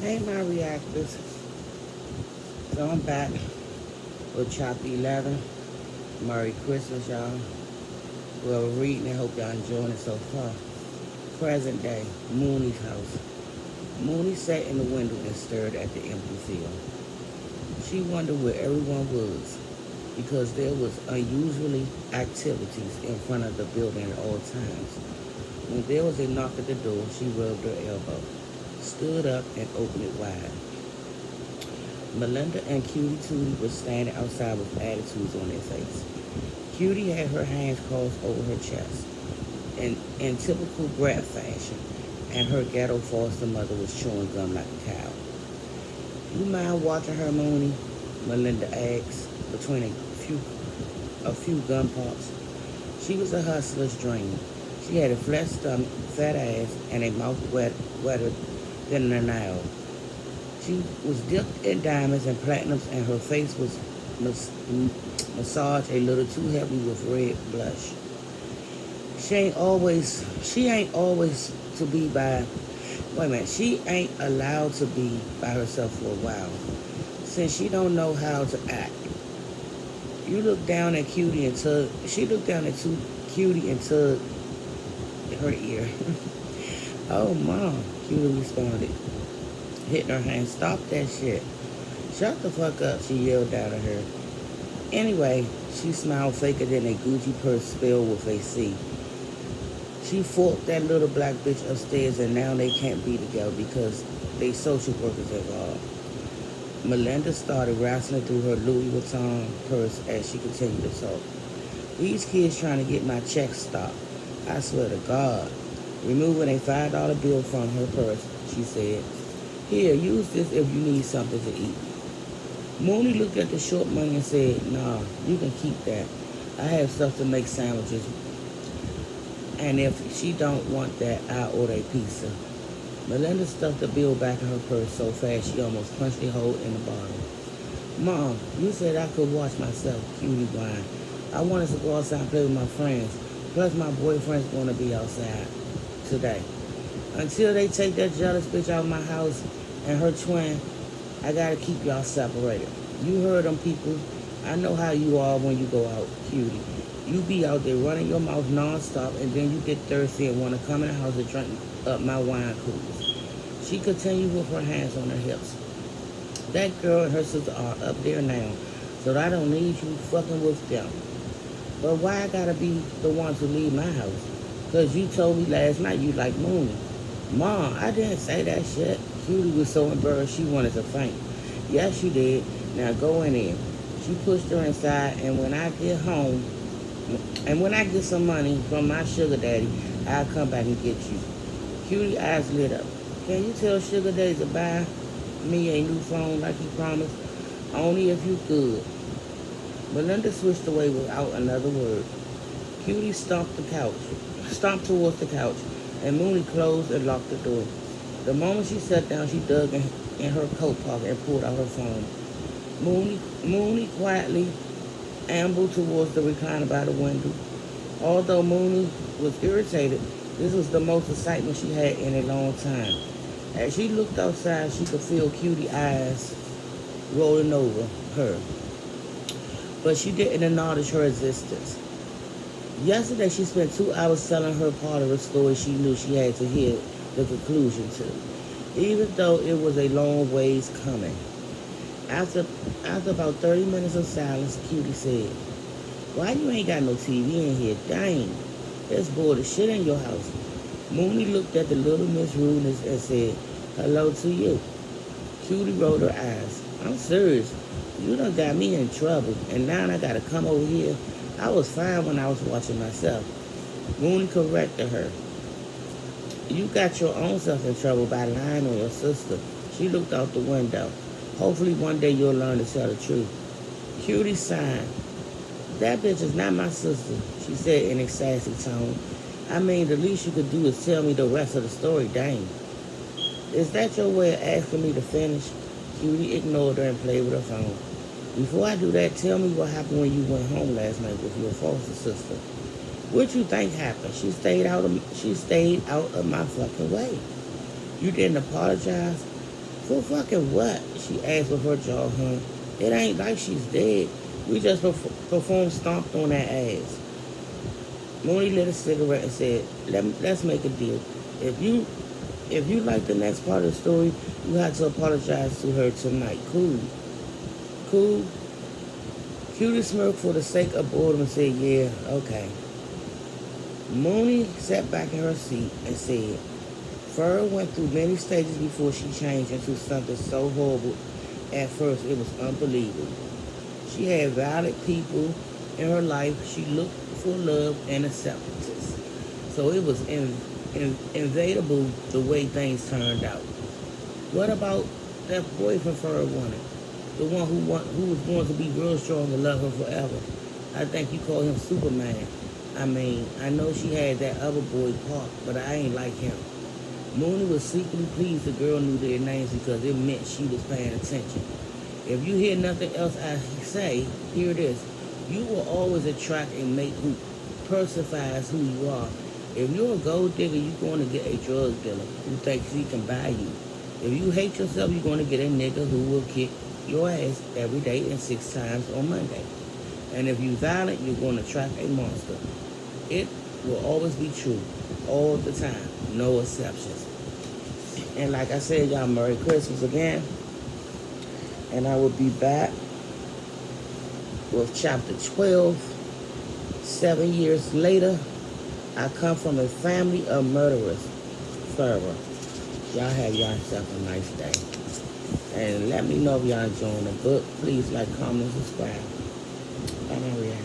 Hey, my reactors. So I'm back with Chapter 11. Merry Christmas, y'all. Well, we're reading and hope y'all enjoying it so far. Present day, Mooney's house. Mooney sat in the window and stared at the empty field. She wondered where everyone was because there was unusually activities in front of the building at all times. When there was a knock at the door, she rubbed her elbow, stood up, and opened it wide. Melinda and Cutie Tootie were standing outside with attitudes on their face. Cutie had her hands crossed over her chest in typical brat fashion, and her ghetto foster mother was chewing gum like a cow. You mind watching her, Mooney? Melinda asked, between a few gum pops. She was a hustler's dream. She had a flat stomach, fat ass, and a mouth wetter than an owl. She was dipped in diamonds and platinums, and her face was massaged a little too heavily with red blush. She ain't always to be by, wait a minute, she ain't allowed to be by herself for a while, since she don't know how to act. You look down at Cutie and tug, she looked down at Cutie and tugged her ear. Oh, Mom, Cutie responded, hitting her hand. Stop that shit. Shut the fuck up, she yelled down at her. Anyway, she smiled faker than a Gucci purse spelled with a C. She forked that little black bitch upstairs and now they can't be together because they social workers involved. Melinda started wrestling through her Louis Vuitton purse as she continued to talk. These kids trying to get my check stopped. I swear to God. Removing a $5 bill from her purse, she said, here, use this if you need something to eat. Mooney looked at the short money and said, nah, you can keep that. I have stuff to make sandwiches. And if she don't want that, I'll order a pizza. Melinda stuffed the bill back in her purse so fast she almost punched a hole in the bottom. Mom, you said I could watch myself, Cutie whined. I wanted to go outside and play with my friends. Plus my boyfriend's going to be outside today. Until they take that jealous bitch out of my house and her twin, I gotta keep y'all separated. You heard them people. I know how you are when you go out, Cutie. You be out there running your mouth nonstop and then you get thirsty and want to come in the house and drink up my wine coolers. She continued with her hands on her hips. That girl and her sister are up there now, so I don't need you fucking with them. But why I gotta be the one to leave my house? Because you told me last night you like Mooney. Mom, I didn't say that shit. Cutie was so embarrassed she wanted to faint. Yes, you did. Now go in there. She pushed her inside, and when I get some money from my sugar daddy, I'll come back and get you. Cutie eyes lit up. Can you tell Sugar Daddy to buy me a new phone like he promised? Only if you could. Belinda switched away without another word. Cutie stomped towards the couch, and Mooney closed and locked the door. The moment she sat down, she dug in her coat pocket and pulled out her phone. Mooney quietly ambled towards the recliner by the window. Although Mooney was irritated, this was the most excitement she had in a long time. As she looked outside, she could feel Cutie eyes rolling over her, but she didn't acknowledge her existence. Yesterday, she spent 2 hours telling her part of the story she knew she had to hear the conclusion to, even though it was a long ways coming. After, after about 30 minutes of silence, Cutie said, why you ain't got no TV in here? Dang, there's bored as shit in your house. Mooney looked at the little Miss Rudeness and said, hello to you. Cutie rolled her eyes. I'm serious. You done got me in trouble, and now I gotta come over here. I was fine when I was watching myself. Mooney corrected her. You got your own self in trouble by lying on your sister. She looked out the window. Hopefully one day you'll learn to tell the truth. Cutie sighed. That bitch is not my sister, she said in a sassy tone. I mean, the least you could do is tell me the rest of the story, dang. Is that your way of asking me to finish? Cutie ignored her and played with her phone. Before I do that, tell me what happened when you went home last night with your foster sister. What you think happened? She stayed out of my fucking way. You didn't apologize For fucking what? She asked with her jaw hung. It ain't like she's dead. We just performed stomped on that ass. Mooney lit a cigarette and said, let's make a deal. If you if you like the next part of the story, you have to apologize to her tonight. Cool. Cool. Cutie smirked for the sake of boredom and said, yeah, okay. Mooney sat back in her seat and said, Fur went through many stages before she changed into something so horrible. At first, it was unbelievable. She had valid people in her life. She looked for love and acceptance. So it was inevitable the way things turned out. What about that boyfriend Fur wanted? The one who was going to be real strong and love her forever. I think you call him Superman. I mean, I know she had that other boy Park, but I ain't like him. Mooney was secretly pleased the girl knew their names because it meant she was paying attention. If you hear nothing else I say, here it is. You will always attract a mate who personifies who you are. If you're a gold digger, you're going to get a drug dealer who thinks he can buy you. If you hate yourself, you're going to get a nigga who will kick your ass every day and 6 times on Monday. And if you're violent, you're going to attract a monster. It will always be true, all the time, no exceptions. And like I said, y'all, Merry Christmas again. And I will be back with chapter 12. 7 years later, I come from a family of murderers. Forever. Y'all have yourself a nice day. And let me know if y'all enjoying the book. Please like, comment, and subscribe. Bye, Maria.